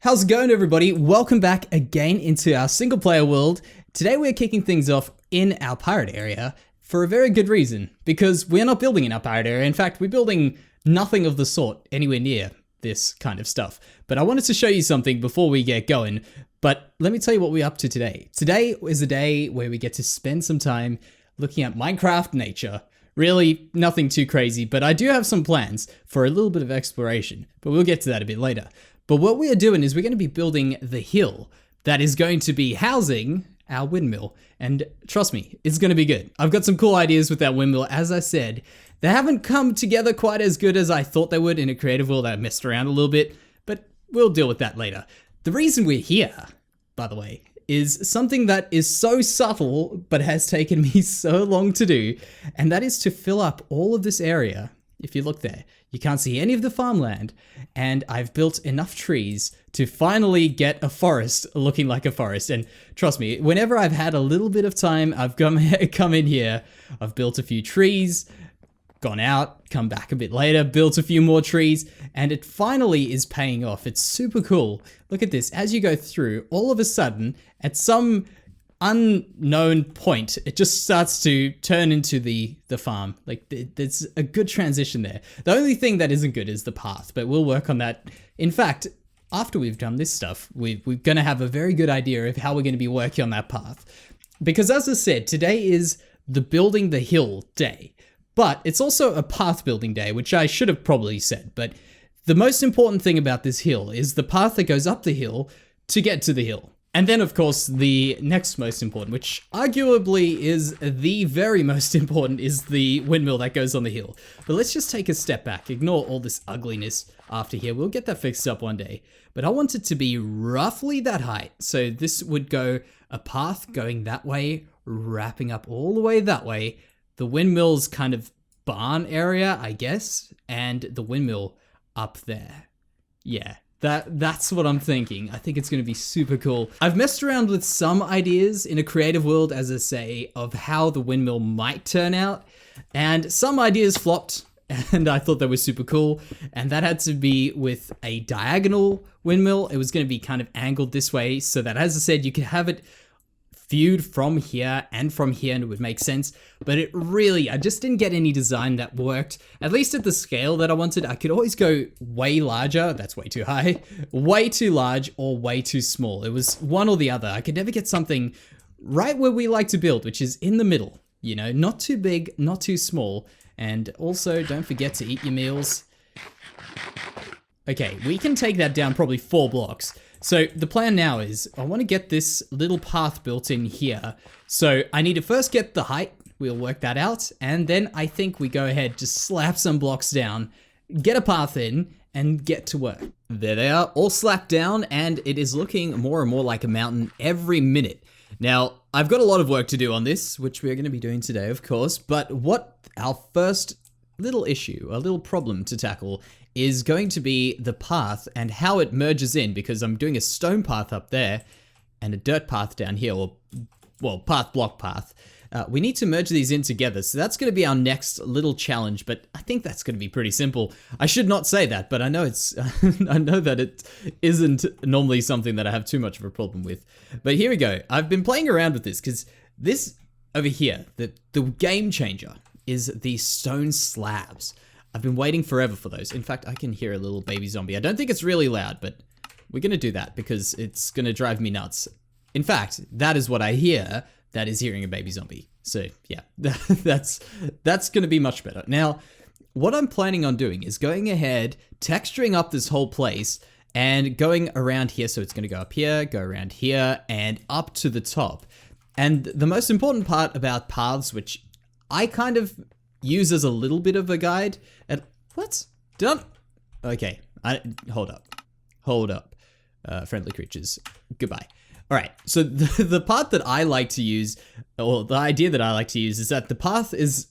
How's it going, everybody? Welcome back again into our single player world. Today we're kicking things off in our pirate area for a very good reason, because we're not building in our pirate area. In fact, we're building nothing of the sort anywhere near this kind of stuff. But I wanted to show you something before we get going. But let me tell you what we're up to today. Today is a day where we get to spend some time looking at Minecraft nature. Really, nothing too crazy, but I do have some plans for a little bit of exploration, but we'll get to that a bit later. But what we are doing is we're going to be building the hill that is going to be housing our windmill. And trust me, it's going to be good. I've got some cool ideas with that windmill. As I said, they haven't come together quite as good as I thought they would in a creative world. I messed around a little bit, but we'll deal with that later. The reason we're here, by the way, is something that is so subtle, but has taken me so long to do. And that is to fill up all of this area. If you look there, you can't see any of the farmland, and I've built enough trees to finally get a forest looking like a forest. And trust me, whenever I've had a little bit of time, I've come in here, I've built a few trees, gone out, come back a bit later, built a few more trees, and it finally is paying off. It's super cool. Look at this. As you go through, all of a sudden, at some unknown point, it just starts to turn into the farm. Like, there's a good transition there. The only thing that isn't good is the path, but we'll work on that. In fact, after we've done this stuff, we're going to have a very good idea of how we're going to be working on that path. Because as I said, today is the building the hill day, but it's also a path building day, which I should have probably said. But the most important thing about this hill is the path that goes up the hill to get to the hill. And then, of course, the next most important, which arguably is the very most important, is the windmill that goes on the hill. But let's just take a step back, ignore all this ugliness after here. We'll get that fixed up one day. But I want it to be roughly that height. So this would go a path going that way, wrapping up all the way that way. The windmill's kind of barn area, I guess, and the windmill up there. Yeah. That's what I'm thinking. I think it's going to be super cool. I've messed around with some ideas in a creative world, as I say, of how the windmill might turn out. And some ideas flopped, and I thought they were super cool. And that had to be with a diagonal windmill. It was going to be kind of angled this way so that, as I said, you could have it viewed from here and from here, and it would make sense. But I just didn't get any design that worked, at least at the scale that I wanted. I could always go way larger, that's way too high, way too large, or way too small. It was one or the other. I could never get something right where we like to build, which is in the middle, you know, not too big, not too small. And also, don't forget to eat your meals. Okay, we can take that down probably 4 blocks. So the plan now is I want to get this little path built in here. So I need to first get the height. We'll work that out. And then I think we go ahead, just slap some blocks down, get a path in, and get to work. There they are, all slapped down, and it is looking more and more like a mountain every minute. Now, I've got a lot of work to do on this, which we're going to be doing today, of course. But what our first little issue, a little problem to tackle, is going to be the path and how it merges in, because I'm doing a stone path up there and a dirt path down here, or, well, block path. We need to merge these in together, so that's going to be our next little challenge, but I think that's going to be pretty simple. I should not say that, but I know I know that it isn't normally something that I have too much of a problem with. But here we go. I've been playing around with this, because this over here, the game changer, is these stone slabs. I've been waiting forever for those. In fact, I can hear a little baby zombie. I don't think it's really loud, but we're going to do that because it's going to drive me nuts. In fact, that is what I hear. That is hearing a baby zombie. So yeah, that's going to be much better. Now, what I'm planning on doing is going ahead, texturing up this whole place and going around here. So it's going to go up here, go around here, and up to the top. And the most important part about paths, which I kind of use as a little bit of a guide. And what? Done? Okay. Hold up. Friendly creatures. Goodbye. All right. So the part that I like to use, or the idea that I like to use, is that the path is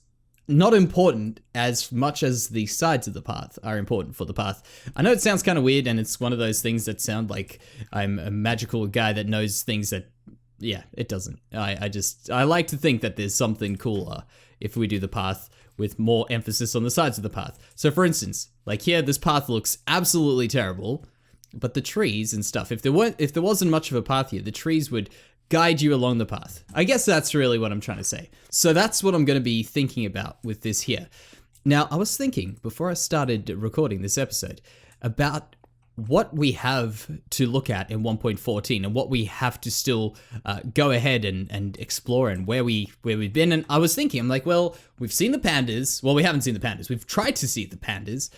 not important as much as the sides of the path are important for the path. I know it sounds kind of weird, and it's one of those things that sound like I'm a magical guy that knows things that, yeah, it doesn't. I like to think that there's something cooler if we do the path with more emphasis on the sides of the path. So for instance, like here, this path looks absolutely terrible. But the trees and stuff, if there wasn't much of a path here, the trees would guide you along the path. I guess that's really what I'm trying to say. So that's what I'm going to be thinking about with this here. Now, I was thinking before I started recording this episode about what we have to look at in 1.14 and what we have to still go ahead and explore and where we've been. And I was thinking, I'm like, well, we've seen the pandas. Well, we haven't seen the pandas. We've tried to see the pandas.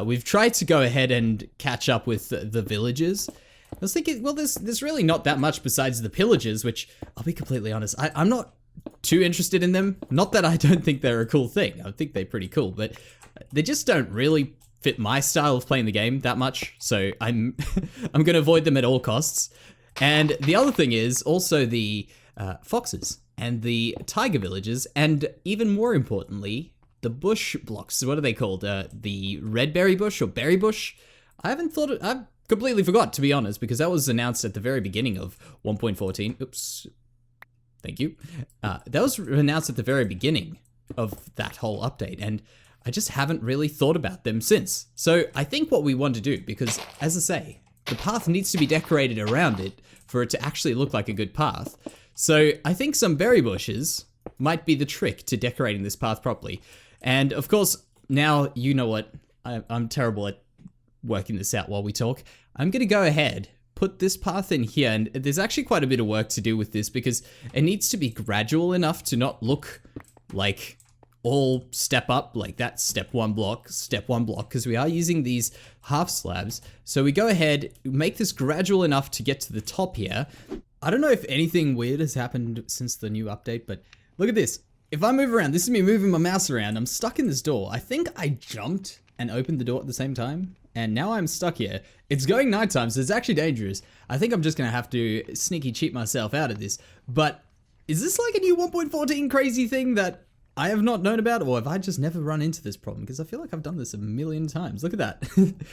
We've tried to go ahead and catch up with the villagers. I was thinking, well, there's really not that much besides the pillagers, which I'll be completely honest, I'm not too interested in them. Not that I don't think they're a cool thing. I think they're pretty cool, but they just don't really fit my style of playing the game that much. So I'm going to avoid them at all costs. And the other thing is also the foxes and the tiger villagers, and even more importantly, the bush blocks. What are they called? The red berry bush or berry bush? I've completely forgot, to be honest, because that was announced at the very beginning of 1.14. Oops. Thank you. That was announced at the very beginning of that whole update, and I just haven't really thought about them since. So I think what we want to do, because as I say, the path needs to be decorated around it for it to actually look like a good path. So I think some berry bushes might be the trick to decorating this path properly. And of course, now you know what, I'm terrible at working this out while we talk. I'm going to go ahead, put this path in here, and there's actually quite a bit of work to do with this because it needs to be gradual enough to not look like all step up, like that step one block, because we are using these half slabs. So we go ahead, make this gradual enough to get to the top here. I don't know if anything weird has happened since the new update, but look at this. If I move around, this is me moving my mouse around, I'm stuck in this door. I think I jumped and opened the door at the same time, and now I'm stuck here. It's going nighttime, so it's actually dangerous. I think I'm just gonna have to sneaky cheat myself out of this. But is this like a new 1.14 crazy thing that I have not known about, or have I just never run into this problem? Because I feel like I've done this a million times. Look at that.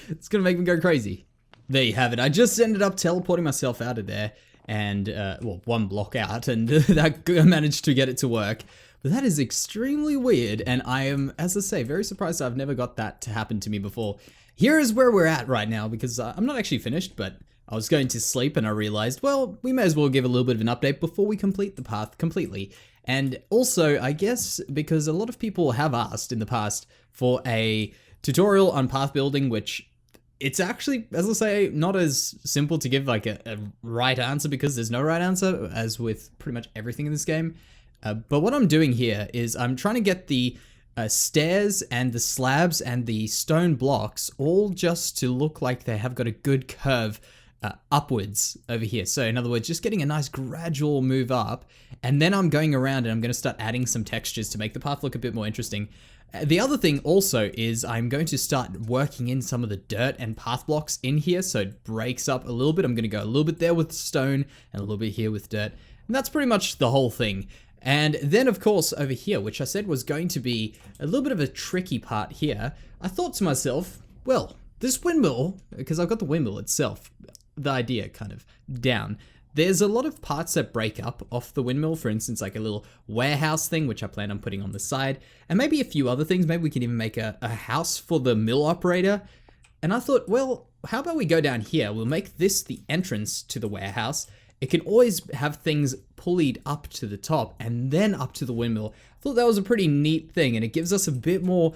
It's gonna make me go crazy. There you have it. I just ended up teleporting myself out of there, and well, one block out, and that I managed to get it to work. But that is extremely weird, and I am, as I say, very surprised I've never got that to happen to me before. Here is where we're at right now, because I'm not actually finished, but I was going to sleep and I realized, well, we may as well give a little bit of an update before we complete the path completely. And also, I guess, because a lot of people have asked in the past for a tutorial on path building, which it's actually, as I say, not as simple to give like a right answer, because there's no right answer, as with pretty much everything in this game. But what I'm doing here is I'm trying to get the stairs and the slabs and the stone blocks all just to look like they have got a good curve upwards over here. So in other words, just getting a nice gradual move up, and then I'm going around and I'm going to start adding some textures to make the path look a bit more interesting. The other thing also is I'm going to start working in some of the dirt and path blocks in here, so it breaks up a little bit. I'm going to go a little bit there with stone and a little bit here with dirt, and that's pretty much the whole thing. And then of course over here, which I said was going to be a little bit of a tricky part here, I thought to myself, well, this windmill, because I've got the windmill itself, the idea kind of down. There's a lot of parts that break up off the windmill, for instance, like a little warehouse thing, which I plan on putting on the side, and maybe a few other things. Maybe we can even make a house for the mill operator. And I thought, well, how about we go down here? We'll make this the entrance to the warehouse. It can always have things pulleyed up to the top and then up to the windmill. I thought that was a pretty neat thing, and it gives us a bit more,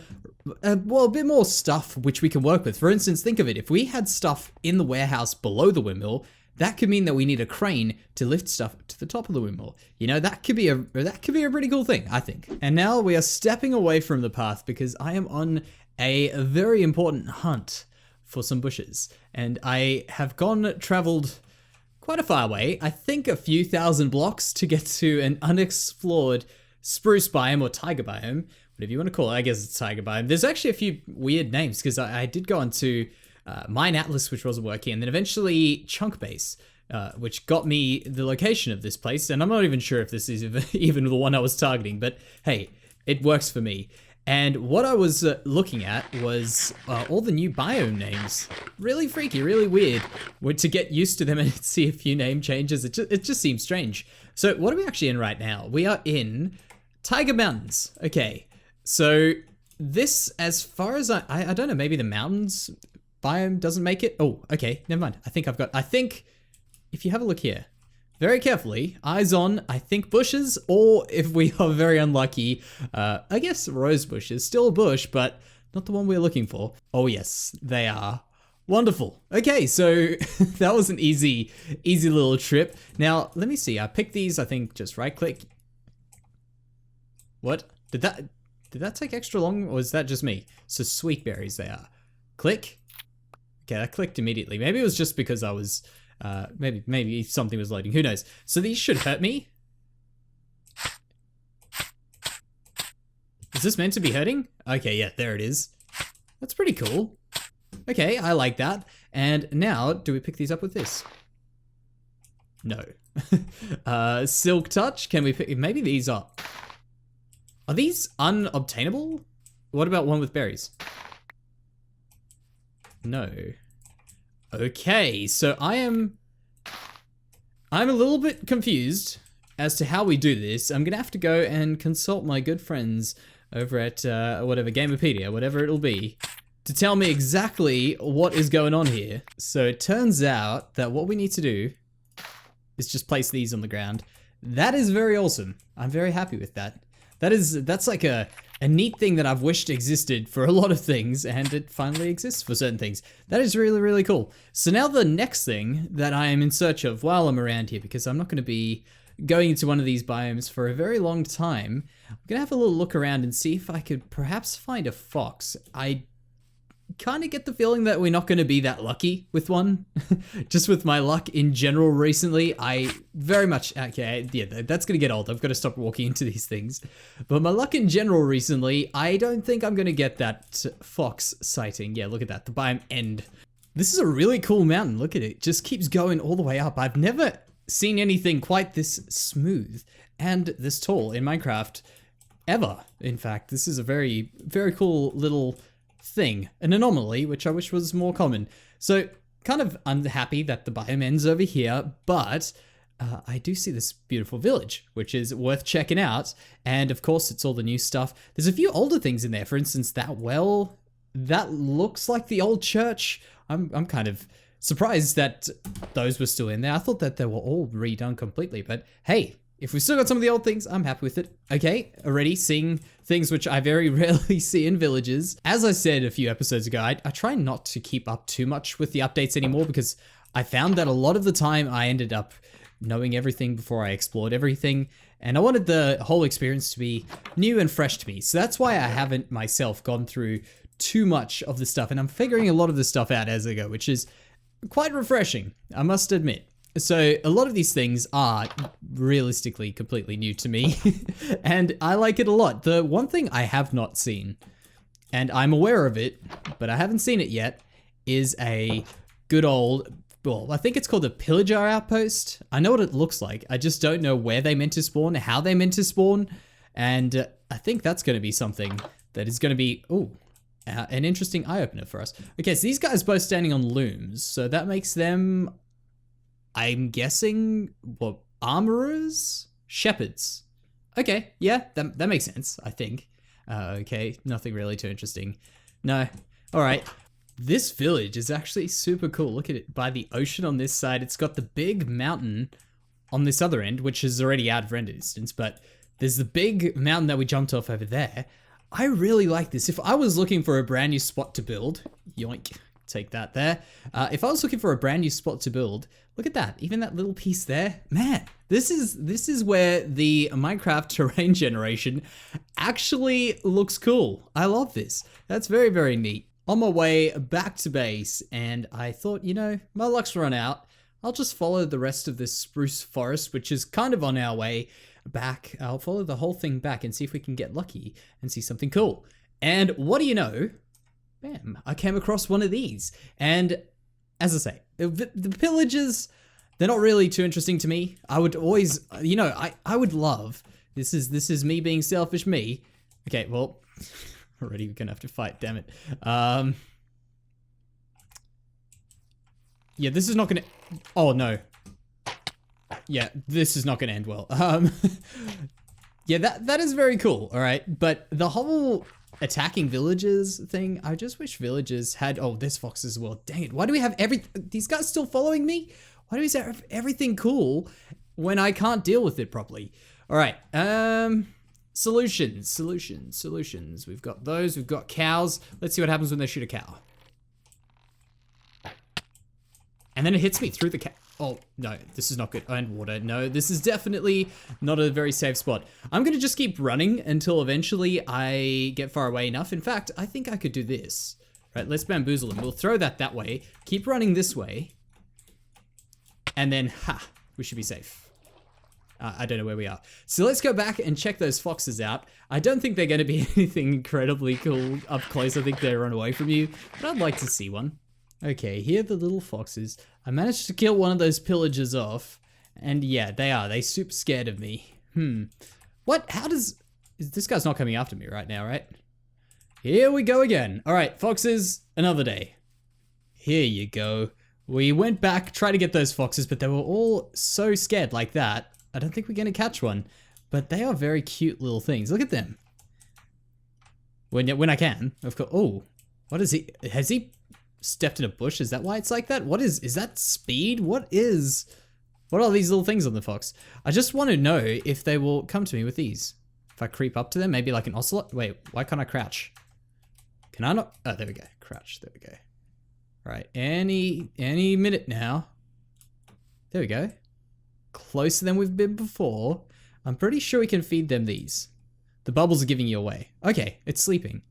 well, a bit more stuff which we can work with. For instance, think of it, if we had stuff in the warehouse below the windmill, that could mean that we need a crane to lift stuff to the top of the windmill. You know, that could be a pretty cool thing, I think. And now we are stepping away from the path because I am on a very important hunt for some bushes, and I have traveled quite a far way, I think a few thousand blocks, to get to an unexplored spruce biome or tiger biome, whatever you want to call it. I guess it's tiger biome. There's actually a few weird names, because I did go onto Mine Atlas, which wasn't working, and then eventually Chunk Base, which got me the location of this place, and I'm not even sure if this is even the one I was targeting, but hey, it works for me. And what I was looking at was all the new biome names. Really freaky, really weird. To get used to them and see a few name changes, it just seems strange. So what are we actually in right now? We are in Tiger Mountains. Okay, so this, as far as I don't know, maybe the mountains biome doesn't make it. Oh, okay, never mind. I think if you have a look here, very carefully, eyes on, I think bushes, or if we are very unlucky, I guess rose bushes, still a bush, but not the one we're looking for. Oh yes, they are. Wonderful. Okay, so that was an easy little trip. Now, let me see. I picked these, I think, just right click. What? Did that take extra long, or was that just me? So sweet berries they are. Click. Okay, that clicked immediately. Maybe it was just because I was, maybe something was loading. Who knows? So these should hurt me. Is this meant to be hurting? Okay, yeah, there it is. That's pretty cool. Okay, I like that. And now, do we pick these up with this? No. Silk touch, can we pick, maybe these are these unobtainable? What about one with berries? No. Okay, so I'm a little bit confused as to how we do this. I'm gonna have to go and consult my good friends over at whatever, Gamepedia, whatever it'll be, to tell me exactly what is going on here. So it turns out that what we need to do is just place these on the ground. That is very awesome. I'm very happy with that. That's like a neat thing that I've wished existed for a lot of things, and it finally exists for certain things. That is really, really cool. So now the next thing that I am in search of while I'm around here, because I'm not going to be going into one of these biomes for a very long time, I'm going to have a little look around and see if I could perhaps find a fox. I kind of get the feeling that we're not going to be that lucky with one. Just with my luck in general recently, I very much, okay, yeah, that's going to get old. I've got to stop walking into these things. But my luck in general recently, I don't think I'm going to get that fox sighting. Yeah, look at that, the biome end. This is a really cool mountain. Look at it. It just keeps going all the way up. I've never seen anything quite this smooth and this tall in Minecraft ever. In fact, this is a very, very cool little thing, an anomaly, which I wish was more common. So kind of unhappy that the biome ends over here, but I do see this beautiful village, which is worth checking out. And of course, it's all the new stuff. There's a few older things in there. For instance, that well, that looks like the old church. I'm kind of surprised that those were still in there. I thought that they were all redone completely, but hey, if we've still got some of the old things, I'm happy with it. Okay, already seeing things which I very rarely see in villages. As I said a few episodes ago, I try not to keep up too much with the updates anymore, because I found that a lot of the time I ended up knowing everything before I explored everything, and I wanted the whole experience to be new and fresh to me. So that's why I haven't myself gone through too much of the stuff, and I'm figuring a lot of the stuff out as I go, which is quite refreshing, I must admit. So a lot of these things are realistically completely new to me, and I like it a lot. The one thing I have not seen, and I'm aware of it, but I haven't seen it yet, is a good old, well, I think it's called a pillager outpost. I know what it looks like. I just don't know where they meant to spawn, how they meant to spawn, and I think that's going to be something that is going to be, an interesting eye-opener for us. Okay, so these guys both standing on looms, so that makes them, I'm guessing, what, armorers? Shepherds. Okay, yeah, that makes sense, I think. Okay, nothing really too interesting. No, all right. This village is actually super cool. Look at it, by the ocean on this side. It's got the big mountain on this other end, which is already out of render distance, but there's the big mountain that we jumped off over there. I really like this. If I was looking for a brand new spot to build, yoink, take that there. If I was looking for a brand new spot to build, look at that, even that little piece there. Man, this is where the Minecraft terrain generation actually looks cool. I love this. That's very, very neat. On my way back to base, and I thought, you know, my luck's run out. I'll just follow the rest of this spruce forest, which is kind of on our way back. I'll follow the whole thing back and see if we can get lucky and see something cool. And what do you know? Bam, I came across one of these. And as I say, the pillagers, they're not really too interesting to me. I would always, you know, I would love, this is me being selfish me. Okay, well, already we're gonna have to fight, damn it. Yeah, this is not gonna, oh no. Yeah, this is not gonna end well. Yeah, that is very cool, all right? But the whole attacking villagers thing. I just wish villagers had, oh, there's foxes as well. Dang it. Why do we have these guys still following me? Why do we have everything cool when I can't deal with it properly? All right. Solutions. We've got those. We've got cows. Let's see what happens when they shoot a cow. And then it hits me through the cow. Oh, no, this is not good. And water. No, this is definitely not a very safe spot. I'm going to just keep running until eventually I get far away enough. In fact, I think I could do this. Right, let's bamboozle them. We'll throw that way. Keep running this way. And then, we should be safe. I don't know where we are. So let's go back and check those foxes out. I don't think they're going to be anything incredibly cool up close. I think they run away from you. But I'd like to see one. Okay, here are the little foxes. I managed to kill one of those pillagers off. And yeah, they are. They're super scared of me. What? This guy's not coming after me right now, right? Here we go again. All right, foxes, another day. Here you go. We went back, tried to get those foxes, but they were all so scared like that. I don't think we're going to catch one. But they are very cute little things. Look at them. When I can, of course. Oh, what is he? Has he stepped in a bush? Is that why it's like that? What is that speed? What are these little things on the fox? I just want to know if they will come to me with these. If I creep up to them, maybe like an ocelot. Wait, why can't I crouch? Can I not? Oh, there we go. Crouch. There we go. Right. Any minute now. There we go. Closer than we've been before. I'm pretty sure we can feed them these. The bubbles are giving you away. Okay, it's sleeping.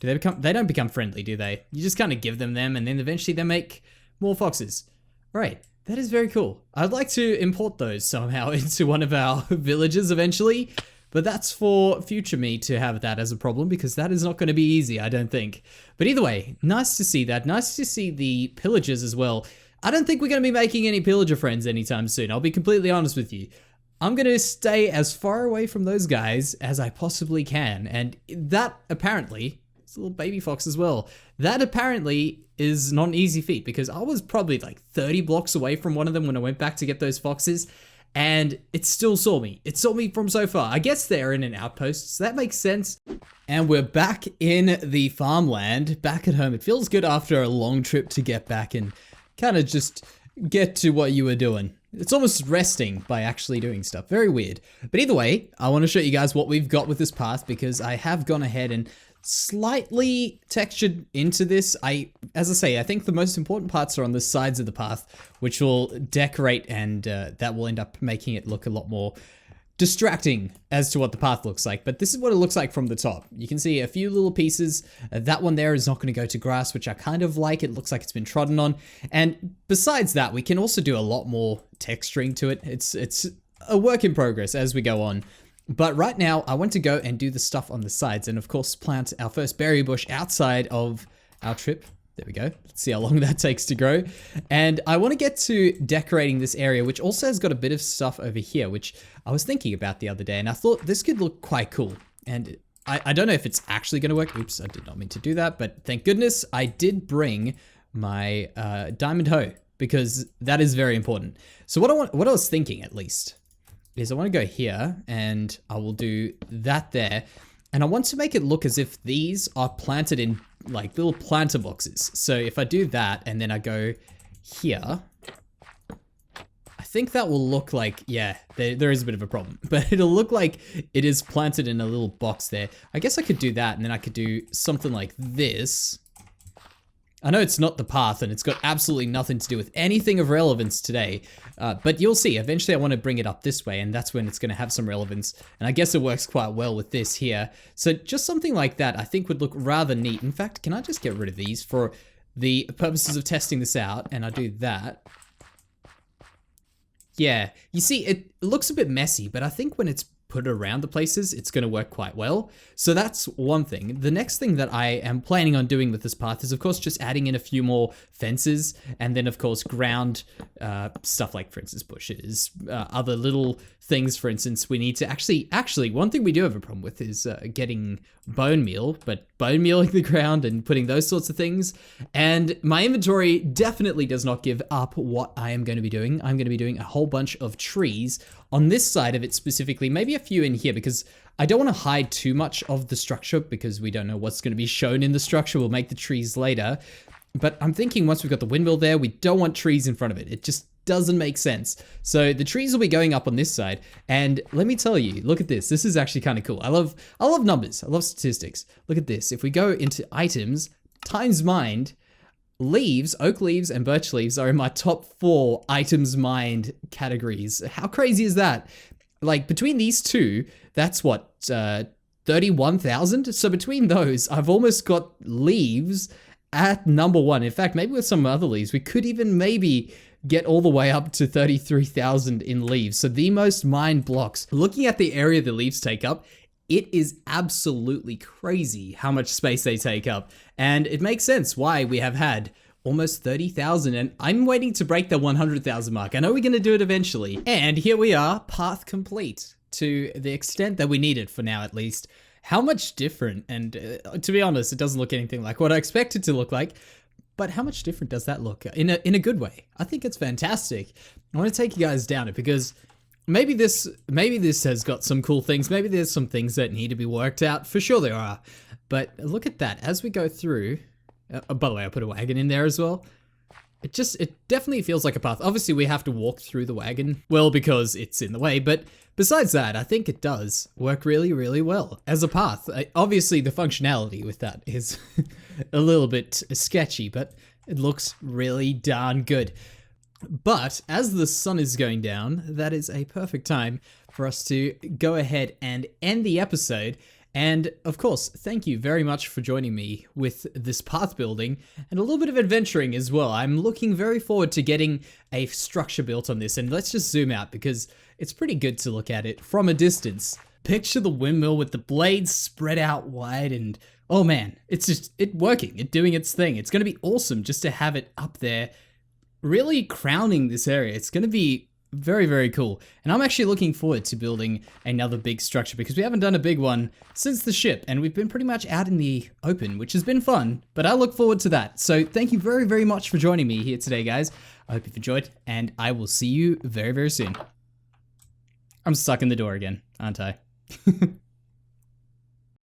They don't become friendly, do they? You just kind of give them and then eventually they make more foxes. All right, that is very cool. I'd like to import those somehow into one of our villages eventually, but that's for future me to have that as a problem because that is not going to be easy, I don't think. But either way, nice to see that. Nice to see the pillagers as well. I don't think we're going to be making any pillager friends anytime soon. I'll be completely honest with you. I'm going to stay as far away from those guys as I possibly can. And that apparently... It's a little baby fox as well. That apparently is not an easy feat because I was probably like 30 blocks away from one of them when I went back to get those foxes and it still saw me. It saw me from so far. I guess they're in an outpost, so that makes sense. And we're back in the farmland, back at home. It feels good after a long trip to get back and kind of just get to what you were doing. It's almost resting by actually doing stuff. Very weird. But either way, I want to show you guys what we've got with this path because I have gone ahead and slightly textured into this. As I say, I think the most important parts are on the sides of the path, which will decorate and that will end up making it look a lot more distracting as to what the path looks like. But this is what it looks like from the top. You can see a few little pieces. That one there is not going to go to grass, which I kind of like. It looks like it's been trodden on. And besides that, we can also do a lot more texturing to it. It's a work in progress as we go on. But right now, I want to go and do the stuff on the sides and of course plant our first berry bush outside of our trip. There we go. Let's see how long that takes to grow. And I want to get to decorating this area, which also has got a bit of stuff over here, which I was thinking about the other day. And I thought this could look quite cool. And I don't know if it's actually going to work. Oops, I did not mean to do that. But thank goodness I did bring my diamond hoe because that is very important. So what I was thinking at least, is I want to go here and I will do that there. And I want to make it look as if these are planted in like little planter boxes. So if I do that and then I go here, I think that will look like, yeah, there is a bit of a problem, but it'll look like it is planted in a little box there. I guess I could do that and then I could do something like this. I know it's not the path and it's got absolutely nothing to do with anything of relevance today, but you'll see, eventually I want to bring it up this way and that's when it's going to have some relevance. And I guess it works quite well with this here. So just something like that I think would look rather neat. In fact, can I just get rid of these for the purposes of testing this out? And I do that. Yeah, you see, it looks a bit messy, but I think when it's put around the places, it's going to work quite well. So that's one thing. The next thing that I am planning on doing with this path is of course just adding in a few more fences and then of course ground stuff like, for instance, bushes, other little things. For instance, we need to actually, one thing we do have a problem with is getting bone meal, but bone mealing the ground and putting those sorts of things. And my inventory definitely does not give up what I am going to be doing. I'm going to be doing a whole bunch of trees on this side of it specifically, maybe a few in here, because I don't want to hide too much of the structure because we don't know what's going to be shown in the structure. We'll make the trees later. But I'm thinking once we've got the windmill there, we don't want trees in front of it. It just doesn't make sense. So the trees will be going up on this side. And let me tell you, look at this. This is actually kind of cool. I love numbers. I love statistics. Look at this. If we go into items, times mined, leaves, oak leaves and birch leaves are in my top 4 items mined categories. How crazy is that? Like between these two, that's what, 31,000? So between those, I've almost got leaves at number 1. In fact, maybe with some other leaves, we could even maybe get all the way up to 33,000 in leaves. So the most mined blocks. Looking at the area the leaves take up, it is absolutely crazy how much space they take up. And it makes sense why we have had almost 30,000, and I'm waiting to break the 100,000 mark. I know we're going to do it eventually. And here we are, path complete to the extent that we need it for now, at least. How much different, and to be honest, it doesn't look anything like what I expect it to look like, but how much different does that look in a good way? I think it's fantastic. I want to take you guys down it because maybe this has got some cool things. Maybe there's some things that need to be worked out. For sure there are. But look at that. As we go through, by the way, I put a wagon in there as well. It definitely feels like a path. Obviously, we have to walk through the wagon, well, because it's in the way, but besides that, I think it does work really, really well as a path. Obviously, the functionality with that is a little bit sketchy, but it looks really darn good. But as the sun is going down, that is a perfect time for us to go ahead and end the episode. And of course, thank you very much for joining me with this path building and a little bit of adventuring as well. I'm looking very forward to getting a structure built on this, and let's just zoom out because it's pretty good to look at it from a distance. Picture the windmill with the blades spread out wide, and oh man, it's working, it's doing its thing. It's going to be awesome just to have it up there, really crowning this area. It's going to be very, very cool. And I'm actually looking forward to building another big structure because we haven't done a big one since the ship, and we've been pretty much out in the open, which has been fun, but I look forward to that. So thank you very, very much for joining me here today, guys. I hope you've enjoyed, and I will see you very, very soon. I'm stuck in the door again, aren't I?